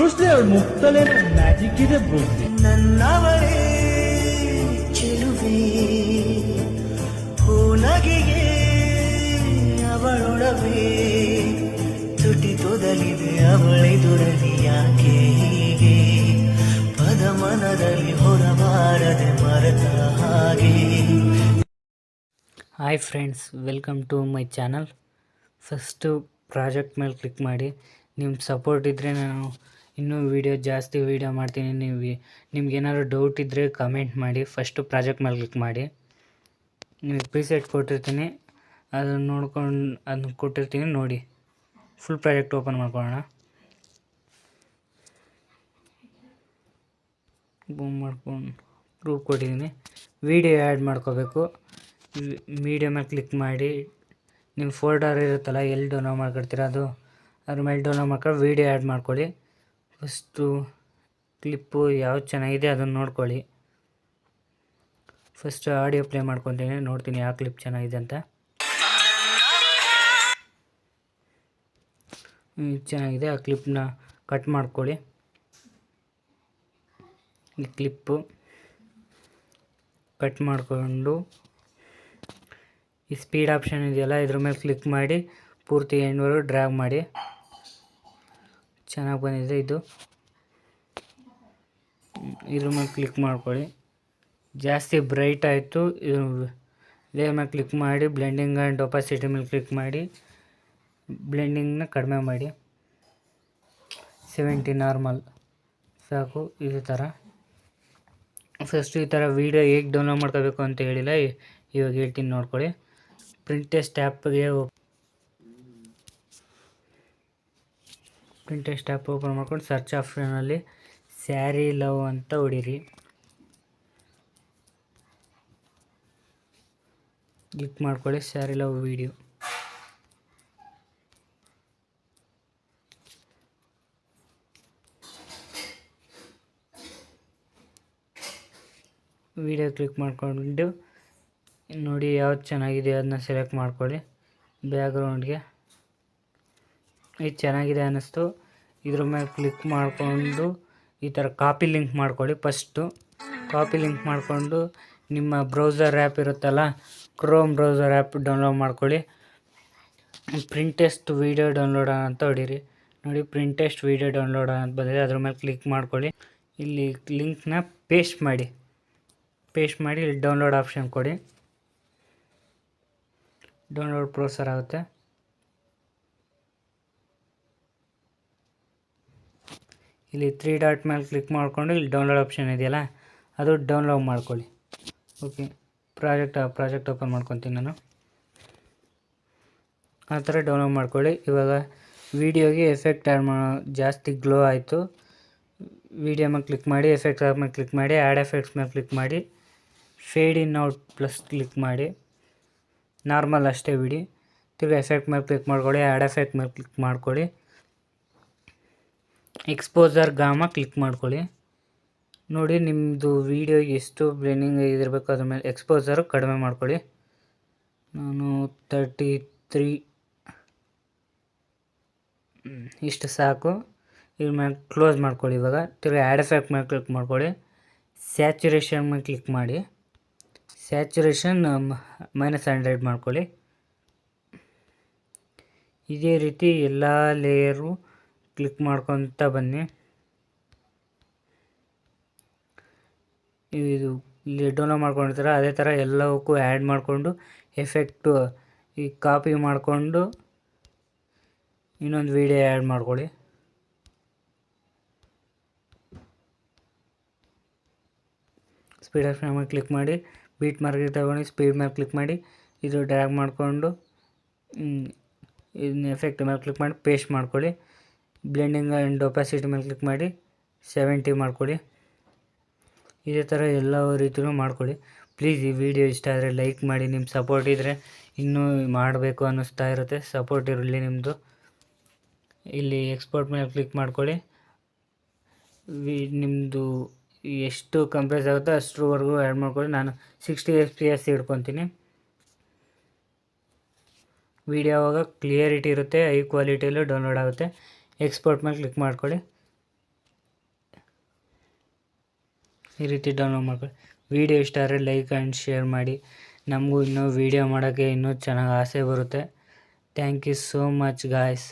Bruce Lee ಅವಳ ಮುಖದಲ್ಲೇ magic ಇದೆ Bruce Lee. ನನ್ನವಳೇ ಚೆಲುವೆ ಹೂನಗೆಗೆ ಅವಳೊಡವೆ ತುಟಿ ತೊದಲಿದೆ ಅವಳೆದುರಲಿ ಯಾಕೆ ಹೀಗೆ ಪದ ಮನದಲ್ಲಿ ಹೊರಬಾರದೆ ಮರೆತ ಹಾಗೆ. Hi friends, welcome to my channel. First project ಮೇಲೆ ಕ್ಲಿಕ್ ಮಾಡಿ. ನಿಮ್ಮ ಸಪೋರ್ಟ್ ಇದ್ದರೆ ನಾನು ಇನ್ನೂ ಜಾಸ್ತಿ ವೀಡಿಯೋ ಮಾಡ್ತೀನಿ. ನಿಮ್ಗೇನಾದ್ರು ಡೌಟ್ ಇದ್ದರೆ ಕಮೆಂಟ್ ಮಾಡಿ. ಫಸ್ಟು ಪ್ರಾಜೆಕ್ಟ್ ಮೇಲೆ ಕ್ಲಿಕ್ ಮಾಡಿ. ನಿಮಗೆ ಪ್ರೀಸೆಟ್ ಕೊಟ್ಟಿರ್ತೀನಿ, ಅದನ್ನು ಕೊಟ್ಟಿರ್ತೀನಿ ನೋಡಿ. ಫುಲ್ ಪ್ರಾಜೆಕ್ಟ್ ಓಪನ್ ಮಾಡ್ಕೊಳ್ಳೋಣ. ಬೂಮ್ ಮಾಡ್ಕೊಂಡು ಪ್ರೂಫ್ ಕೊಟ್ಟಿದ್ದೀನಿ. ವೀಡಿಯೋ ಆ್ಯಡ್ ಮಾಡ್ಕೋಬೇಕು. ಮೀಡಿಯಾ ಮೇಲೆ ಕ್ಲಿಕ್ ಮಾಡಿ. ನಿಮ್ಮ ಫೋಲ್ಡರ್ ಇರುತ್ತಲ್ಲ, ಎಲ್ಲಿ ಡೌನ್ಲೋಡ್ ಮಾಡ್ಕೊಡ್ತೀರ ಅದ್ರ ಮೇಲೆ ಡೌನ್ಲೋಡ್ ಮಾಡ್ಕೊಂಡು ವೀಡಿಯೋ ಆ್ಯಡ್ ಮಾಡ್ಕೊಳ್ಳಿ. ಫಸ್ಟು ಕ್ಲಿಪ್ಪು ಯಾವ್ದು ಚೆನ್ನಾಗಿದೆ ಅದನ್ನು ನೋಡ್ಕೊಳ್ಳಿ. ಫಸ್ಟ್ ಆಡಿಯೋ ಪ್ಲೇ ಮಾಡ್ಕೊತೀನಿ, ನೋಡ್ತೀನಿ ಯಾವ ಕ್ಲಿಪ್ ಚೆನ್ನಾಗಿದೆ ಅಂತ. ಚೆನ್ನಾಗಿದೆ, ಆ ಕ್ಲಿಪ್ನ ಕಟ್ ಮಾಡ್ಕೊಳ್ಳಿ. ಈ ಕ್ಲಿಪ್ಪು ಕಟ್ ಮಾಡಿಕೊಂಡು ಈ ಸ್ಪೀಡ್ ಆಪ್ಷನ್ ಇದೆಯಲ್ಲ, ಇದ್ರ ಮೇಲೆ ಕ್ಲಿಕ್ ಮಾಡಿ ಪೂರ್ತಿ ಎಂಡ್ವರೆಗೂ ಡ್ರ್ಯಾಗ್ ಮಾಡಿ. ಚೆನ್ನಾಗಿ ಬಂದಿದೆ ಇದು. ಇದ್ರ ಮೇಲೆ ಕ್ಲಿಕ್ ಮಾಡ್ಕೊಳ್ಳಿ. ಜಾಸ್ತಿ ಬ್ರೈಟ್ ಆಯಿತು, ಇದ್ರ ಮೇಲೆ ಕ್ಲಿಕ್ ಮಾಡಿ ಬ್ಲೆಂಡಿಂಗ್ ಆ್ಯಂಡ್ ಒಪಾಸಿಟಿ ಮೇಲೆ ಕ್ಲಿಕ್ ಮಾಡಿ ಬ್ಲೆಂಡಿಂಗ್ನ ಕಡಿಮೆ ಮಾಡಿ. 70 ನಾರ್ಮಲ್ ಸಾಕು. ಇದೇ ಥರ ಫಸ್ಟು ಈ ಥರ ವೀಡಿಯೋ ಹೇಗೆ ಡೌನ್ಲೋಡ್ ಮಾಡ್ಕೋಬೇಕು ಅಂತ ಹೇಳಿಲ್ಲ, ಇವಾಗ ಹೇಳ್ತೀನಿ ನೋಡ್ಕೊಳ್ಳಿ. ಪ್ರಿಂಟೆಸ್ಟ್ ಆ್ಯಪ್ ಓಪನ್ ಮಾಡ್ಕೊಂಡು ಸರ್ಚ್ ಆಪ್ಷನಲ್ಲಿ ಸ್ಯಾರಿ ಲವ್ ಅಂತ ಹೊಡೀರಿ. ಕ್ಲಿಕ್ ಮಾಡ್ಕೊಳ್ಳಿ sari love video. Video click ಮಾಡ್ಕೊಂಡು ನೋಡಿ ಯಾವ್ದು ಚೆನ್ನಾಗಿದೆ ಅದನ್ನ ಸೆಲೆಕ್ಟ್ ಮಾಡ್ಕೊಳ್ಳಿ. ಬ್ಯಾಕ್ಗ್ರೌಂಡ್ಗೆ ಇದು ಚೆನ್ನಾಗಿದೆ ಅನ್ನಿಸ್ತು. ಇದ್ರ ಮೇಲೆ ಕ್ಲಿಕ್ ಮಾಡಿಕೊಂಡು ಈ ಥರ ಕಾಪಿ ಲಿಂಕ್ ಮಾಡ್ಕೊಳ್ಳಿ. ಫಸ್ಟು ಕಾಪಿ ಲಿಂಕ್ ಮಾಡಿಕೊಂಡು ನಿಮ್ಮ ಬ್ರೌಸರ್ ಆ್ಯಪ್ ಇರುತ್ತಲ್ಲ, ಕ್ರೋಮ್ ಬ್ರೌಸರ್ ಆ್ಯಪ್ ಡೌನ್ಲೋಡ್ ಮಾಡ್ಕೊಳ್ಳಿ. ಪ್ರಿಂಟೆಸ್ಟ್ ವೀಡಿಯೋ ಡೌನ್ಲೋಡ್ ಅಂತ ಹೊಡೀರಿ. ನೋಡಿ ಪ್ರಿಂಟೆಸ್ಟ್ ವೀಡಿಯೋ ಡೌನ್ಲೋಡ್ ಅಂತ ಬಂದಿದೆ, ಅದ್ರ ಮೇಲೆ ಕ್ಲಿಕ್ ಮಾಡ್ಕೊಳ್ಳಿ. ಇಲ್ಲಿ ಲಿಂಕ್ನ ಪೇಸ್ಟ್ ಮಾಡಿ ಇಲ್ಲಿ ಡೌನ್ಲೋಡ್ ಆಪ್ಷನ್ ಕೊಡಿ. ಡೌನ್ಲೋಡ್ ಪ್ರೋಸೆಸ್ ಆಗುತ್ತೆ. ಇಲ್ಲಿ 3 ಡಾಟ್ ಮೇಲೆ ಕ್ಲಿಕ್ ಮಾಡಿಕೊಂಡು ಇಲ್ಲಿ ಡೌನ್ಲೋಡ್ ಆಪ್ಷನ್ ಇದೆಯಲ್ಲ, ಅದು ಡೌನ್ಲೋಡ್ ಮಾಡ್ಕೊಳ್ಳಿ. ಓಕೆ, ಪ್ರಾಜೆಕ್ಟ್ ಓಪನ್ ಮಾಡ್ಕೊತೀನಿ ನಾನು. ಆ ಥರ ಡೌನ್ಲೋಡ್ ಮಾಡ್ಕೊಳ್ಳಿ. ಇವಾಗ ವೀಡಿಯೋಗೆ ಎಫೆಕ್ಟ್ ಆ್ಯಡ್ ಜಾಸ್ತಿ ಗ್ಲೋ ಆಯಿತು. ವೀಡಿಯೋ ಮೇಲೆ ಕ್ಲಿಕ್ ಮಾಡಿ, ಎಫೆಕ್ಟ್ ಮೇಲೆ ಕ್ಲಿಕ್ ಮಾಡಿ, ಆ್ಯಡ್ ಎಫೆಕ್ಟ್ಸ್ ಮೇಲೆ ಕ್ಲಿಕ್ ಮಾಡಿ, ಫೇಡ್ ಇನ್ ಔಟ್ ಪ್ಲಸ್ ಕ್ಲಿಕ್ ಮಾಡಿ. ನಾರ್ಮಲ್ ಅಷ್ಟೇ ಬಿಡಿ. ತಿರ್ಗಿ ಎಫೆಕ್ಟ್ ಮೇಲೆ ಕ್ಲಿಕ್ ಮಾಡ್ಕೊಳ್ಳಿ, ಆ್ಯಡ್ ಎಫೆಕ್ಟ್ ಮೇಲೆ ಕ್ಲಿಕ್ ಮಾಡ್ಕೊಳ್ಳಿ. ಎಕ್ಸ್ಪೋಸರ್ ಗಾಮ ಕ್ಲಿಕ್ ಮಾಡ್ಕೊಳ್ಳಿ. ನೋಡಿ ನಿಮ್ಮದು ವೀಡಿಯೋ ಎಷ್ಟು ಬ್ಲೆಂಡಿಂಗ್ ಇದಿರಬೇಕು ಅದ್ರ ಮೇಲೆ ಎಕ್ಸ್ಪೋಸರು ಕಡಿಮೆ ಮಾಡ್ಕೊಳ್ಳಿ. ನಾನು 33 ಇಷ್ಟು ಸಾಕು. ಇದ್ರ ಮೇಲೆ ಕ್ಲೋಸ್ ಮಾಡ್ಕೊಳ್ಳಿ. ಇವಾಗ ತಿರ್ಗಿ ಆ್ಯಡ್ ಎಫೆಕ್ಟ್ ಮೇಲೆ ಕ್ಲಿಕ್ ಮಾಡ್ಕೊಳ್ಳಿ. ಸ್ಯಾಚುರೇಷನ್ ಮೇಲೆ ಕ್ಲಿಕ್ ಮಾಡಿ. ಸ್ಯಾಚುರೇಷನ್ -100 ಮಾಡ್ಕೊಳ್ಳಿ. ಇದೇ ರೀತಿ ಎಲ್ಲ ಲೇಯರು ಕ್ಲಿಕ್ ಮಾಡ್ಕೊತ ಬನ್ನಿ. ಇದು ಇಲ್ಲಿ ಡೌನ್ಲೋಡ್ ಮಾಡ್ಕೊಂಡಿರ್ತಾರ ಅದೇ ಥರ ಎಲ್ಲವಕ್ಕೂ ಆ್ಯಡ್ ಮಾಡಿಕೊಂಡು ಎಫೆಕ್ಟು ಈ ಕಾಪಿ ಮಾಡಿಕೊಂಡು ಇನ್ನೊಂದು ವೀಡಿಯೋ ಆ್ಯಡ್ ಮಾಡ್ಕೊಳ್ಳಿ. ಸ್ಪೀಡ್ ಆಪ್ಷನ್ ಮೇಲೆ ಕ್ಲಿಕ್ ಮಾಡಿ, ಬೀಟ್ ಮಾರ್ಕೆಟ್ ತಗೊಂಡು ಸ್ಪೀಡ್ ಮೇಲೆ ಕ್ಲಿಕ್ ಮಾಡಿ, ಇದು ಡ್ರ್ಯಾಗ್ ಮಾಡಿಕೊಂಡು ಇದನ್ನ ಎಫೆಕ್ಟ್ ಮೇಲೆ ಕ್ಲಿಕ್ ಮಾಡಿ ಪೇಸ್ಟ್ ಮಾಡ್ಕೊಳ್ಳಿ. ಬ್ಲೆಂಡಿಂಗ್ ಆ್ಯಂಡ್ ಒಪಾಸಿಟಿ ಮೇಲೆ ಕ್ಲಿಕ್ ಮಾಡಿ 70 ಮಾಡ್ಕೊಳ್ಳಿ. ಇದೇ ಥರ ಎಲ್ಲ ರೀತಿಯೂ ಮಾಡ್ಕೊಳ್ಳಿ. ಪ್ಲೀಸ್ ಈ ವಿಡಿಯೋ ಇಷ್ಟ ಆದರೆ ಲೈಕ್ ಮಾಡಿ. ನಿಮ್ಮ ಸಪೋರ್ಟ್ ಇದ್ದರೆ ಇನ್ನೂ ಮಾಡಬೇಕು ಅನ್ನಿಸ್ತಾ ಇರುತ್ತೆ. ಸಪೋರ್ಟ್ ಇರಲಿ ನಿಮ್ಮದು. ಇಲ್ಲಿ ಎಕ್ಸ್ಪೋರ್ಟ್ ಮೇಲೆ ಕ್ಲಿಕ್ ಮಾಡ್ಕೊಳ್ಳಿ. ನಿಮ್ಮದು ಎಷ್ಟು ಕಂಪ್ರೆಸ್ ಆಗುತ್ತೋ ಅಷ್ಟರವರೆಗೂ ಆ್ಯಡ್ ಮಾಡ್ಕೊಳ್ಳಿ. ನಾನು 60 FPS ಇಟ್ಕೊತೀನಿ. ವಿಡಿಯೋ ಆವಾಗ ಕ್ಲಿಯರಿಟಿ ಇರುತ್ತೆ, ಹೈ ಕ್ವಾಲಿಟಿಯಲ್ಲೂ ಡೌನ್ಲೋಡ್ ಆಗುತ್ತೆ. ಎಕ್ಸ್ಪೋರ್ಟ್ ಮೇಲೆ ಕ್ಲಿಕ್ ಮಾಡ್ಕೊಳ್ಳಿ. ಈ ರೀತಿ ಡೌನ್ಲೋಡ್ ಮಾಡ್ಕೊಳ್ಳಿ. ವಿಡಿಯೋ ಇಷ್ಟ ಆದರೆ ಲೈಕ್ ಆ್ಯಂಡ್ ಶೇರ್ ಮಾಡಿ. ನಮಗೂ ಇನ್ನೂ ವೀಡಿಯೋ ಮಾಡೋಕ್ಕೆ ಇನ್ನೂ ಚೆನ್ನಾಗಿ ಆಸೆ ಬರುತ್ತೆ. Thank you so much guys.